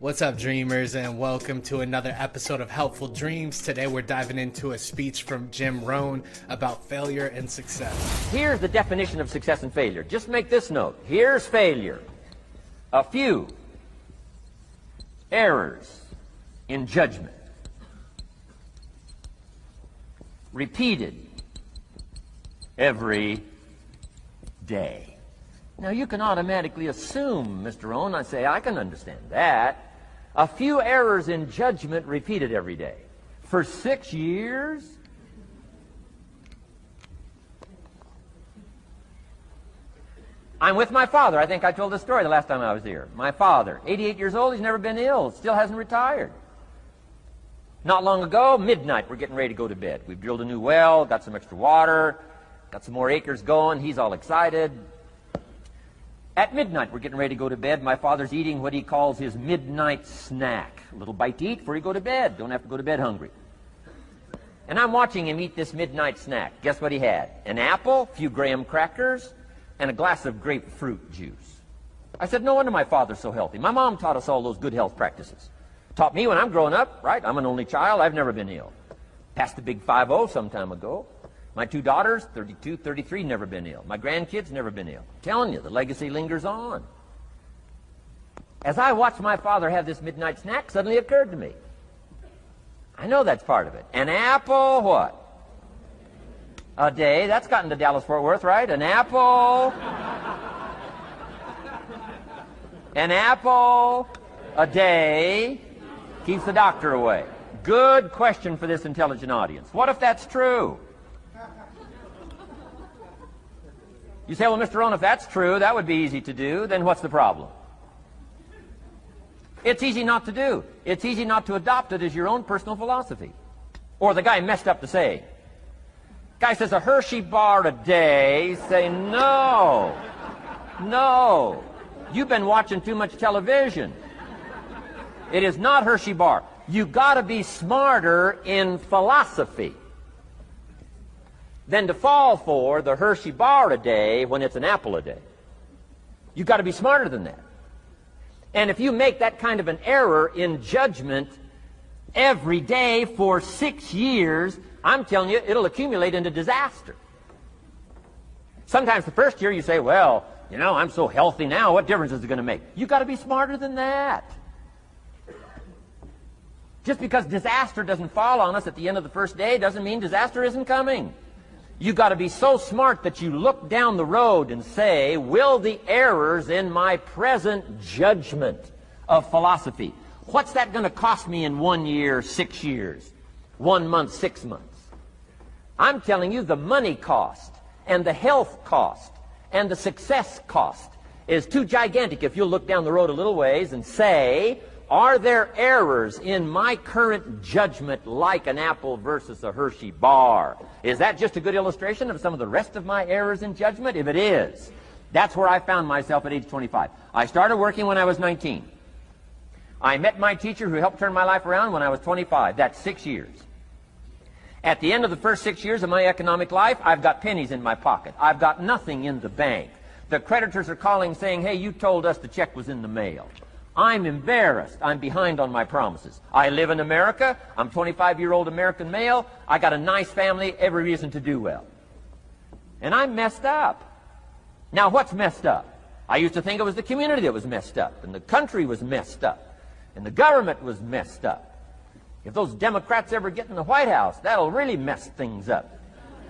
What's up, dreamers, and welcome to another episode of Helpful Dreams. Today we're diving into a speech from Jim Rohn about failure and success. Here's the definition of success and failure. Just make this note. Here's failure. A few errors in judgment, repeated every day. Now, you can automatically assume, Mr. Rohn, I say, I can understand that. A few errors in judgment repeated every day. For 6 years? I'm with my father. I think I told this story the last time I was here. My father, 88 years old, he's never been ill, still hasn't retired. Not long ago, midnight, we're getting ready to go to bed. We've drilled a new well, got some extra water, got some more acres going. He's all excited. At midnight, we're getting ready to go to bed. My father's eating what he calls his midnight snack. A little bite to eat before you go to bed. Don't have to go to bed hungry. And I'm watching him eat this midnight snack. Guess what he had? An apple, a few graham crackers, and a glass of grapefruit juice. I said, no wonder my father's so healthy. My mom taught us all those good health practices. Taught me when I'm growing up, right? I'm an only child. I've never been ill. Passed the big 5-0 some time ago. My two daughters, 32, 33, never been ill. My grandkids, never been ill. I'm telling you, the legacy lingers on. As I watched my father have this midnight snack, suddenly occurred to me. I know that's part of it. An apple, what? A day. That's gotten to Dallas-Fort Worth, right? An apple. An apple a day keeps the doctor away. Good question for this intelligent audience. What if that's true? You say, well, Mr. Rohn, if that's true, that would be easy to do. Then what's the problem? It's easy not to do. It's easy not to adopt it as your own personal philosophy. Or the guy messed up the saying. Guy says a Hershey bar a day. Say, no. No. You've been watching too much television. It is not Hershey bar. You got to be smarter in philosophy than to fall for the Hershey bar a day when it's an apple a day. You've got to be smarter than that. And if you make that kind of an error in judgment every day for 6 years, I'm telling you, it'll accumulate into disaster. Sometimes the first year you say, well, you know, I'm so healthy now, what difference is it going to make? You've got to be smarter than that. Just because disaster doesn't fall on us at the end of the first day doesn't mean disaster isn't coming. You've got to be so smart that you look down the road and say, will the errors in my present judgment of philosophy, what's that going to cost me in 1 year, 6 years, 1 month, 6 months? I'm telling you, the money cost and the health cost and the success cost is too gigantic if you'll look down the road a little ways and say, are there errors in my current judgment like an apple versus a Hershey bar? Is that just a good illustration of some of the rest of my errors in judgment? If it is, that's where I found myself at age 25. I started working when I was 19. I met my teacher who helped turn my life around when I was 25. That's 6 years. At the end of the first 6 years of my economic life, I've got pennies in my pocket. I've got nothing in the bank. The creditors are calling saying, hey, you told us the check was in the mail. I'm embarrassed. I'm behind on my promises. I live in America. I'm 25-year-old American male. I got a nice family, every reason to do well. And I'm messed up. Now, what's messed up? I used to think it was the community that was messed up, and the country was messed up, and the government was messed up. If those Democrats ever get in the White House, that'll really mess things up.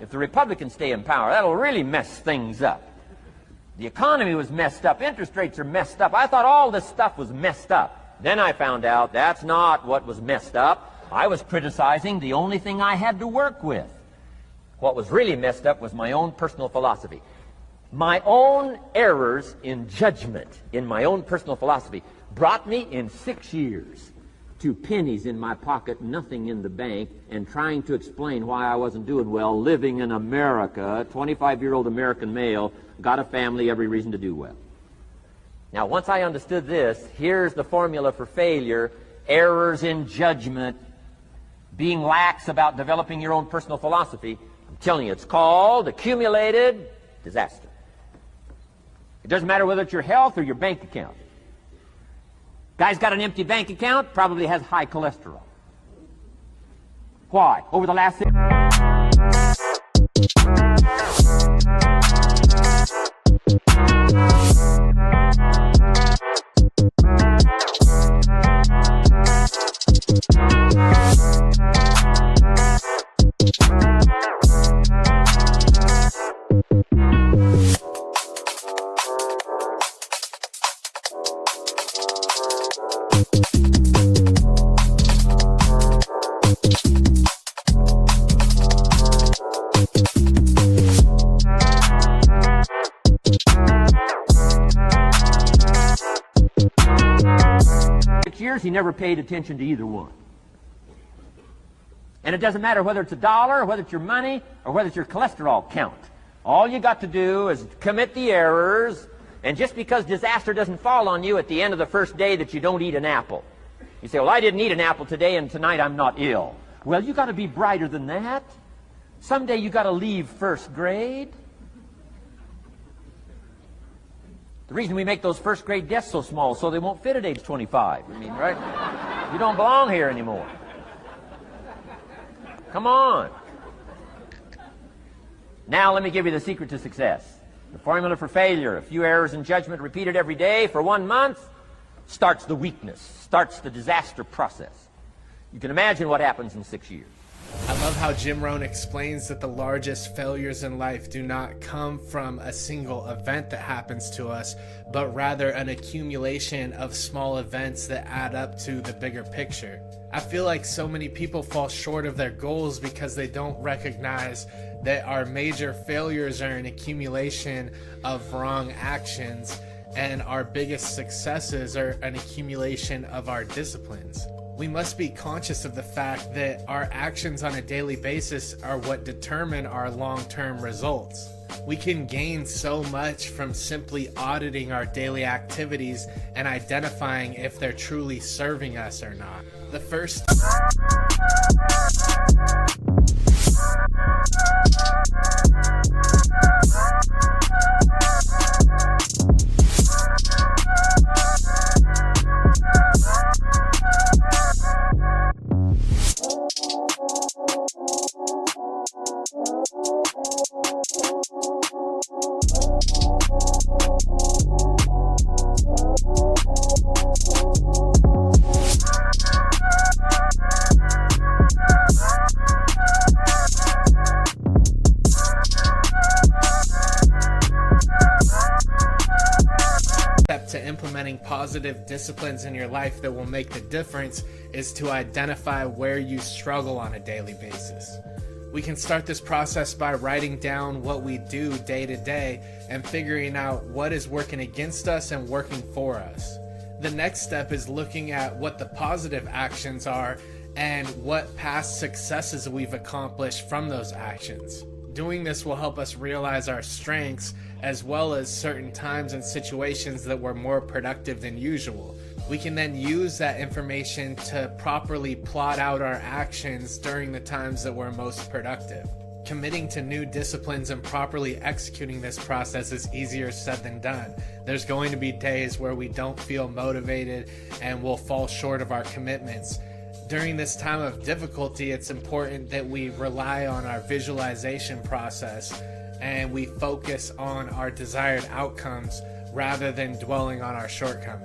If the Republicans stay in power, that'll really mess things up. The economy was messed up. Interest rates are messed up. I thought all this stuff was messed up. Then I found out that's not what was messed up. I was criticizing the only thing I had to work with. What was really messed up was my own personal philosophy. My own errors in judgment in my own personal philosophy brought me in 6 years to pennies in my pocket, nothing in the bank, and trying to explain why I wasn't doing well, living in America, 25-year-old American male, got a family, every reason to do well. Now, once I understood this, here's the formula for failure: errors in judgment, being lax about developing your own personal philosophy. I'm telling you, it's called accumulated disaster. It doesn't matter whether it's your health or your bank account. Guy's got an empty bank account, probably has high cholesterol. Why? Over the last 6 years, he never paid attention to either one. And it doesn't matter whether it's a dollar, or whether it's your money, or whether it's your cholesterol count. All you got to do is commit the errors, and just because disaster doesn't fall on you at the end of the first day that you don't eat an apple. You say, well, I didn't eat an apple today, and tonight I'm not ill. Well, you got to be brighter than that. Someday you got to leave first grade. The reason we make those first grade desks so small so they won't fit at age 25. I mean, right? You don't belong here anymore. Come on. Now let me give you the secret to success. The formula for failure: a few errors in judgment repeated every day for 1 month starts the weakness, starts the disaster process. You can imagine what happens in 6 years. I love how Jim Rohn explains that the largest failures in life do not come from a single event that happens to us, but rather an accumulation of small events that add up to the bigger picture. I feel like so many people fall short of their goals because they don't recognize that our major failures are an accumulation of wrong actions, and our biggest successes are an accumulation of our disciplines. We must be conscious of the fact that our actions on a daily basis are what determine our long-term results. We can gain so much from simply auditing our daily activities and identifying if they're truly serving us or not. The first step to implementing positive disciplines in your life that will make the difference is to identify where you struggle on a daily basis. We can start this process by writing down what we do day to day and figuring out what is working against us and working for us. The next step is looking at what the positive actions are and what past successes we've accomplished from those actions. Doing this will help us realize our strengths as well as certain times and situations that were more productive than usual. We can then use that information to properly plot out our actions during the times that were most productive. Committing to new disciplines and properly executing this process is easier said than done. There's going to be days where we don't feel motivated and we'll fall short of our commitments. During this time of difficulty, it's important that we rely on our visualization process and we focus on our desired outcomes rather than dwelling on our shortcomings.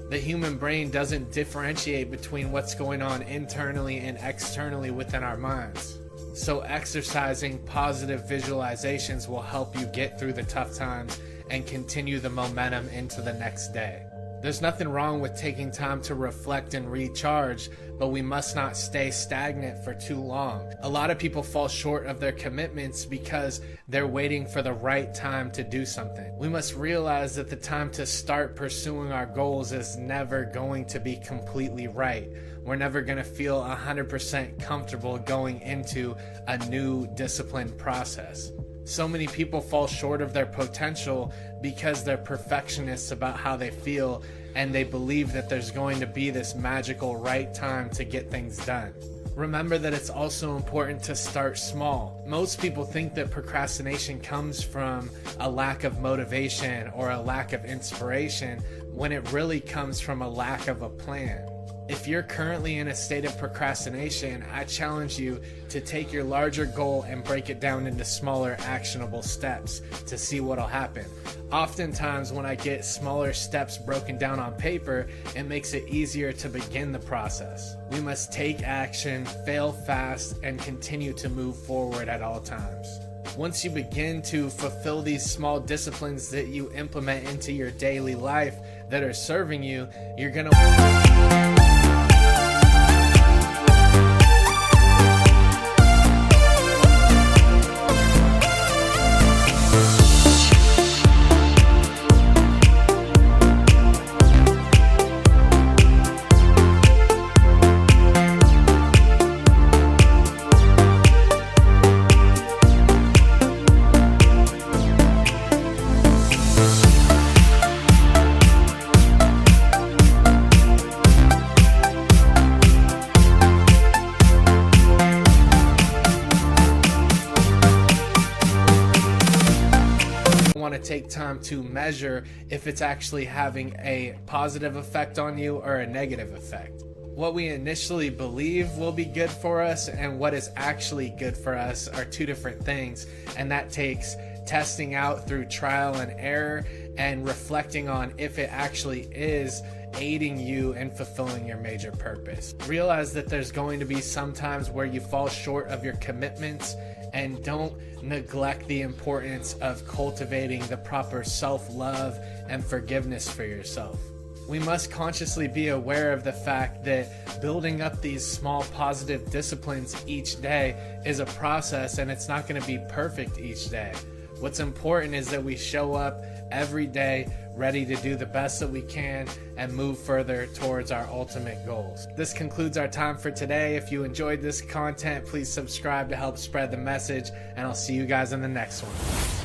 The human brain doesn't differentiate between what's going on internally and externally within our minds. So exercising positive visualizations will help you get through the tough times and continue the momentum into the next day. There's nothing wrong with taking time to reflect and recharge, but we must not stay stagnant for too long. A lot of people fall short of their commitments because they're waiting for the right time to do something. We must realize that the time to start pursuing our goals is never going to be completely right. We're never going to feel 100% comfortable going into a new disciplined process. So many people fall short of their potential because they're perfectionists about how they feel, and they believe that there's going to be this magical right time to get things done. Remember that it's also important to start small. Most people think that procrastination comes from a lack of motivation or a lack of inspiration, when it really comes from a lack of a plan. If you're currently in a state of procrastination, I challenge you to take your larger goal and break it down into smaller, actionable steps to see what'll happen. Oftentimes, when I get smaller steps broken down on paper, it makes it easier to begin the process. We must take action, fail fast, and continue to move forward at all times. Once you begin to fulfill these small disciplines that you implement into your daily life that are serving you, you're gonna want to take time to measure if it's actually having a positive effect on you or a negative effect. What we initially believe will be good for us and what is actually good for us are two different things, and that takes testing out through trial and error and reflecting on if it actually is aiding you in fulfilling your major purpose. Realize that there's going to be some times where you fall short of your commitments, and don't neglect the importance of cultivating the proper self-love and forgiveness for yourself. We must consciously be aware of the fact that building up these small positive disciplines each day is a process, and it's not going to be perfect each day. What's important is that we show up every day ready to do the best that we can and move further towards our ultimate goals. This concludes our time for today. If you enjoyed this content, please subscribe to help spread the message, and I'll see you guys in the next one.